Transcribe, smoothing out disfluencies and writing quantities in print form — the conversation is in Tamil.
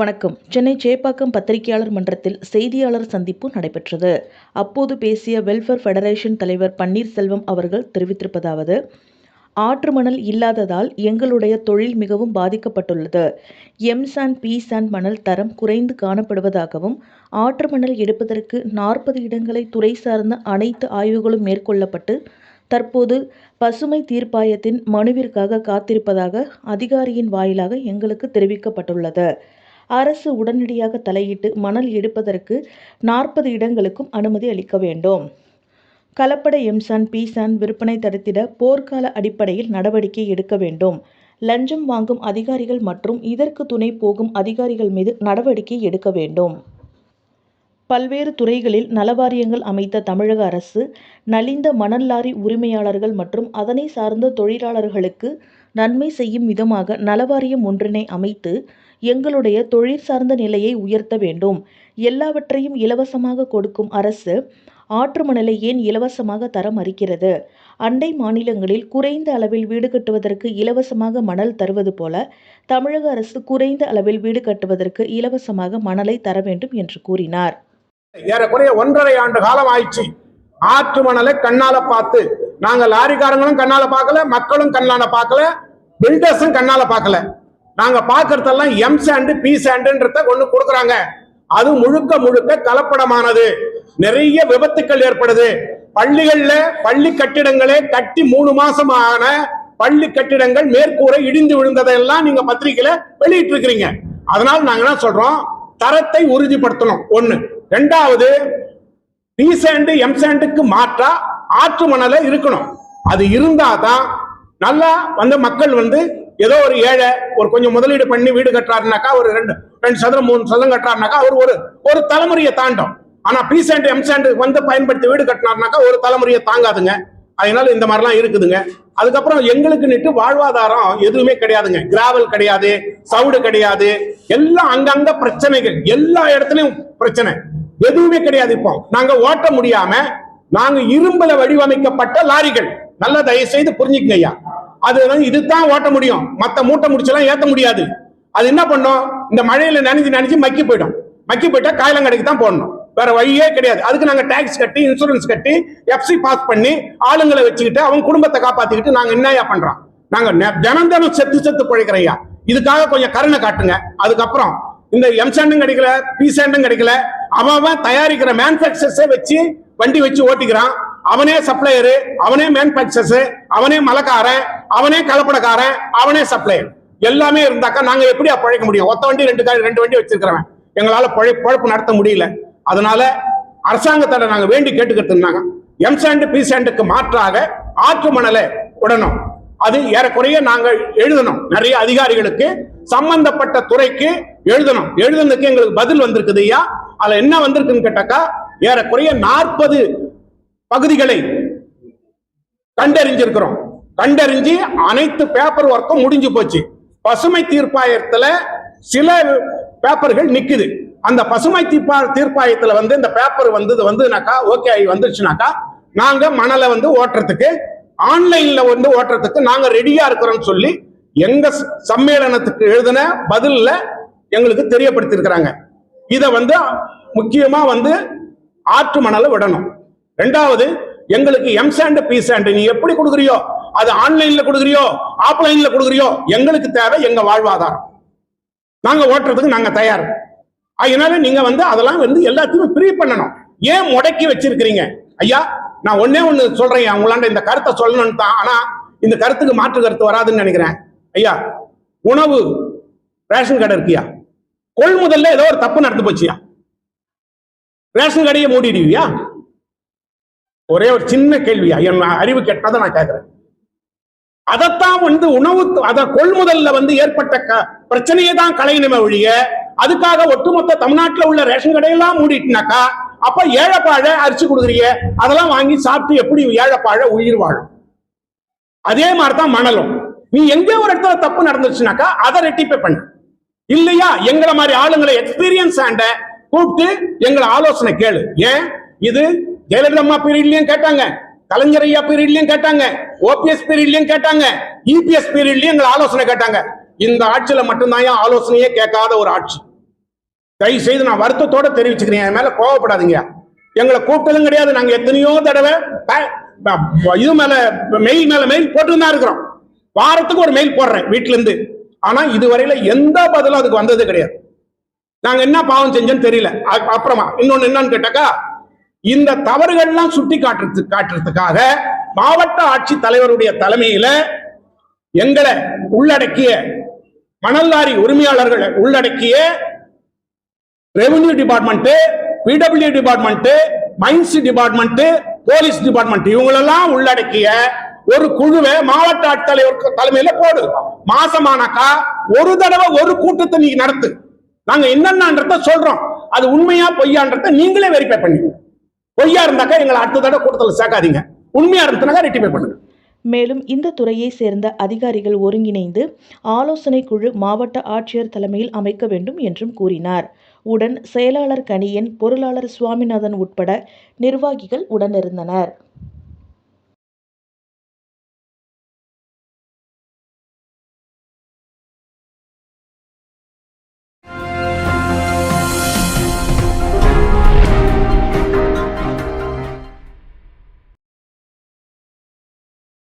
வணக்கம். சென்னை சேப்பாக்கம் பத்திரிகையாளர் மன்றத்தில் செய்தியாளர் சந்திப்பு நடைபெற்றது. அப்போது பேசிய வெல்ஃபேர் ஃபெடரேஷன் தலைவர் பன்னீர்செல்வம் அவர்கள் தெரிவித்திருப்பதாவது: ஆற்று மணல் இல்லாததால் எங்களுடைய தொழில் மிகவும் பாதிக்கப்பட்டுள்ளது. எம்-சாண்ட், பி-சாண்ட் மணல் தரம் குறைந்து காணப்படுவதாகவும், ஆற்று மணல் எடுப்பதற்கு 40 இடங்களை துறை சார்ந்த அனைத்து ஆய்வுகளும் மேற்கொள்ளப்பட்டு தற்போது பசுமை தீர்ப்பாயத்தின் மனுவிற்காக காத்திருப்பதாக அதிகாரியின் வாயிலாக எங்களுக்கு தெரிவிக்கப்பட்டுள்ளது. அரசு உடனடியாக தலையிட்டு மணல் எடுப்பதற்கு 40 இடங்களுக்கும் அனுமதி அளிக்க வேண்டும். கலப்பட எம்-சாண்ட், பி-சாண்ட் விற்பனை தடுத்திட போர்க்கால அடிப்படையில் நடவடிக்கை எடுக்க வேண்டும். லஞ்சம் வாங்கும் அதிகாரிகள் மற்றும் இதற்கு துணை போகும் அதிகாரிகள் மீது நடவடிக்கை எடுக்க வேண்டும். பல்வேறு துறைகளில் நலவாரியங்கள் அமைத்த தமிழக அரசு நலிந்த மணல் லாரி உரிமையாளர்கள் மற்றும் அதனை சார்ந்த தொழிலாளர்களுக்கு நன்மை செய்யும் விதமாக நலவாரியம் ஒன்றினை அமைத்து எங்களுடைய தொழில் சார்ந்த நிலையை உயர்த்த வேண்டும். எல்லாவற்றையும் இலவசமாக கொடுக்கும் அரசு ஆற்று மணலை ஏன் இலவசமாக தர மறுக்கிறது? அண்டை மாநிலங்களில் குறைந்த அளவில் வீடு கட்டுவதற்கு இலவசமாக மணல் தருவது போல தமிழக அரசு குறைந்த அளவில் வீடு கட்டுவதற்கு இலவசமாக மணலை தர வேண்டும் என்று கூறினார். ஏறக்குறைய 1.5 ஆண்டு காலம் ஆயிடுச்சு. ஆற்று மணலை கண்ணால பார்த்து நாங்க லாரிக்காரங்களும் கண்ணால பார்க்கல, மக்களும் கண்ணால பார்க்கல, பில்டர்ஸும் கண்ணால பார்க்கல. நாங்க பாக்குறதெல்லாம் எம்-சாண்ட், பி-சாண்ட்ன்றத கொண்டு கொடுக்குறாங்க. அது முழுக்க முழுக்க கலப்படமானது. நிறைய விபத்துக்கள் ஏற்படுது. பள்ளிகள்ல பள்ளி கட்டிடங்களே கட்டி 3 மாசம் ஆன பள்ளி கட்டிடங்கள் மேற்கூரை இடிந்து விழுந்ததெல்லாம் நீங்க பத்திரிகையில வெளியிட்டு இருக்கிறீங்க. அதனால நாங்க என்ன சொல்றோம், தரத்தை உறுதிப்படுத்தணும். ஒண்ணு. ரெண்டாவது, பி-சாண்ட், எம்-சாண்டுக்கு மாற்றா ஆற்று மணல இருக்கணும். அது இருந்தாதான் நல்லா மக்கள் ஏதோ ஒரு ஏழை ஒரு கொஞ்சம் முதலீடு பண்ணி வீடு கட்டுறாருனாக்கா, ஒரு 2 சதுரம் 3 சதுரம் கட்டுறாருனாக்கா அவர் ஒரு தலைமுறையை தாண்டும். ஆனா பி-சாண்ட், எம்-சாண்ட் பயன்படுத்தி வீடு கட்டினாருனாக்கா ஒரு தலைமுறையை தாங்காதுங்க. அதனால இந்த மாதிரிலாம் இருக்குதுங்க. அதுக்கப்புறம் எங்களுக்கு வாழ்வாதாரம் எதுவுமே கிடையாதுங்க. கிராவல் கிடையாது, சவுடு கிடையாது, எல்லாம் அங்கங்க பிரச்சனைகள், எல்லா இடத்துலயும் பிரச்சனை, எதுவுமே கிடையாது. இப்போ நாங்க ஓட்ட முடியாம நாங்க இரும்புல வடிவமைக்கப்பட்ட லாரிகள், நல்லா தயவு செய்து புரிஞ்சுக்கங்க ஐயா. அது இதுதான் ஓட்ட முடியும், மத்த மூட்டை முடிச்செல்லாம் ஏத்த முடியாது. அது என்ன பண்ணும், இந்த மழையில நனைஞ்சு மக்கி போயிடும். மக்கி போயிட்டா காயலங்கடைக்கு தான் போடணும், வேற வழியே கிடையாது. அதுக்கு நாங்க டாக்ஸ் கட்டி, இன்சூரன்ஸ் கட்டி, எஃப்சி பாஸ் பண்ணி ஆளுங்களை வச்சுக்கிட்டு அவங்க குடும்பத்தை காப்பாத்திக்கிட்டு நாங்க என்னையா பண்றோம்? நாங்க தினம் செத்து பிழைக்கிறையா. இதுக்காக கொஞ்சம் கருணை காட்டுங்க. அதுக்கப்புறம் இந்த எம்-சாண்டும் கிடைக்கல, பி-சாண்டும் கிடைக்கல, அவன் தயாரிக்கிற மேனுபேக்சர்ஸே வச்சு வண்டி வச்சு ஓட்டிக்கிறான். அவனே சப்ளையரு, அவனே மேனுபேக்சர்ஸ், அவனே மலைக்காரன், அவனே கலப்படக்காரன், அவனே சப்ளையர், எல்லாமே இருந்தாக்கா நாங்க எப்படியா பழைக்க முடியும்? ஒத்த வண்டி 2 வண்டி வச்சிருக்கிறவன் எங்களால பழப்பு நடத்த முடியல. அதனால அரசாங்கத்தோட நாங்க வேண்டி கேட்டுக்கிட்டு இருந்தாங்க, எம்-சாண்ட், பி-சாண்டுக்கு மாற்றாக ஆற்று மணலை விடணும். அது ஏறக்குறைய நாங்கள் எழுதணும், நிறைய அதிகாரிகளுக்கு சம்பந்தப்பட்ட துறைக்கு எழுதணும். எழுதுனதுக்கு எங்களுக்கு பதில் வந்திருக்குது ஐயா. அதுல என்ன வந்திருக்குன்னு கேட்டாக்கா, ஏறக்குறைய 40 பகுதிகளை கண்டறிஞ்சிருக்கிறோம். கண்டறிஞ்சு அனைத்து பேப்பர் ஒர்க்கும் முடிஞ்சு போச்சு. பசுமை தீர்ப்பாயத்துல சில பேப்பர்கள் நிக்குது. அந்த பசுமை தீர்ப்பாயத்துல இந்த பேப்பர் வந்துனாக்கா, ஓகே வந்துருச்சுனாக்கா நாங்க மணலை ஓட்டுறதுக்கு, ஆன்லைன்ல ஓட்டுறதுக்கு நாங்க ரெடியா இருக்கிறோம் சொல்லி எங்க சம்மேளனத்துக்கு எழுதின பதில்ல எங்களுக்கு தெரியப்படுத்திருக்கிறாங்க. இத முக்கியமா ஆற்று மணலை விடணும். ரெண்டாவது, எங்களுக்கு எம்-சாண்ட், பி-சாண்ட் நீ எப்படி கொடுக்குறியோ, அது ஆன்லைன்ல கொடுக்குறியோ ஆஃப்லைன்ல கொடுக்குறியோ, எங்களுக்கு தேவை எங்க வாழ்வாதாரம், நாங்க ஓட்டுறதுக்கு நாங்க தயார். அதனால நீங்க அதெல்லாம் எல்லாத்தையுமே ஃப்ரீ பண்ணணும். ஏன் முடக்கி வச்சிருக்கிறீங்க ஐயா? நான் ஒன்னே ஒண்ணு சொல்றேன், உங்களாண்ட இந்த கருத்தை சொல்லணும்னு தான். ஆனா இந்த கருத்துக்கு மாற்று கருத்து வராதுன்னு நினைக்கிறேன் ஐயா. உணவு ரேஷன் கடை இருக்கியா, கொள்முதல்ல ஏதோ ஒரு தப்பு நடந்து போச்சியா, ரேஷன் கடையை மூடிடுவியா? ஒரே ஒரு சின்ன கேள்வியா, என் அறிவு கேட்டதை நான் கேட்கிறேன். அதைத்தான் உணவு அத கொள்முதல்ல ஏற்பட்ட பிரச்சனையை தான் களையணுமே ஒழிய, அதுக்காக ஒட்டுமொத்த தமிழ்நாட்டில் உள்ள ரேஷன் கடையெல்லாம் மூடிட்டுனாக்கா அப்ப ஏழைப்பாழ அரிசி கொடுக்குறீங்க, அதெல்லாம் வாங்கி சாப்பிட்டு எப்படி ஏழைப்பாழ உயிர் வாழும்? அதே மாதிரிதான் மணலும். நீ எங்க ஒரு இடத்துல தப்பு நடந்துச்சுனாக்கா அதை ரெட்டிஃபை பண்ணு. இல்லையா எங்களை மாதிரி ஆளுங்களை எக்ஸ்பீரியன்ஸ் ஆண்ட கூப்பிட்டு எங்களை ஆலோசனை கேளு. ஏன் இது ஜெயலலிதா அம்மா பீரியட்லயும் கேட்டாங்க, கலைஞர் ஐயா பீரியட்லயும் கேட்டாங்க, ஓபிஎஸ் பீரியட்லயும் கேட்டாங்க, இபிஎஸ் பீரியட்லயும் எங்களை ஆலோசனை கேட்டாங்க. இந்த ஆட்சியில மட்டும்தான் ஆலோசனையே கேட்காத ஒரு ஆட்சி. தயவு செய்து நான் வருத்தத்தோட தெரிவிச்சுக்கிறேன், என் மேல கோவப்படாதீங்க. எங்களை கூப்பிட்டதும் கிடையாது. நாங்க எத்தனையோ தடவை இது மேல மெயில் போட்டு தான் இருக்கிறோம். வாரத்துக்கு ஒரு மெயில் போடுறேன் வீட்டுல இருந்து. ஆனா இதுவரையில எந்த பதிலும் அதுக்கு வந்தது கிடையாது. நாங்க என்ன பாவம் செஞ்சோன்னு தெரியல. அப்புறமா இன்னொன்னு என்னன்னு கேட்டாக்கா, இந்த தவறுகள்லாம் சுட்டி காட்டுறதுக்காக மாவட்ட ஆட்சி தலைவருடைய தலைமையில எங்களை உள்ளடக்கிய மணல் லாரி உரிமையாளர்களை உள்ளடக்கிய revenue department, PWD department, mines department, police department இவங்களெல்லாம் உள்ளடக்கிய ஒரு குழுவை மாவட்ட ஆட்சித்தலைவர் தலைமையில போடு. மாசமானாக்கா ஒரு தடவை ஒரு கூட்டத்தை நீ நடத்து. நாங்க என்னன்றத சொல்றோம். அது உண்மையா பொய்யான்றத நீங்களே வெரிஃபை பண்ணுங்க. பொய்யா இருந்தாக்கா எங்களை அடுத்த தடவை கூட்டத்தில் சேர்க்காதீங்க. உண்மையா இருந்தாக்கா ரெட்டிஃபை பண்ணுங்க. மேலும் இந்த துறையை சேர்ந்த அதிகாரிகள் ஒருங்கிணைந்து ஆலோசனை குழு மாவட்ட ஆட்சியர் தலைமையில் அமைக்க வேண்டும் என்றும் கூறினார். உடன் செயலாளர் கணியன், பொருளாளர் சுவாமிநாதன் உட்பட நிர்வாகிகள் உடனிருந்தனர்.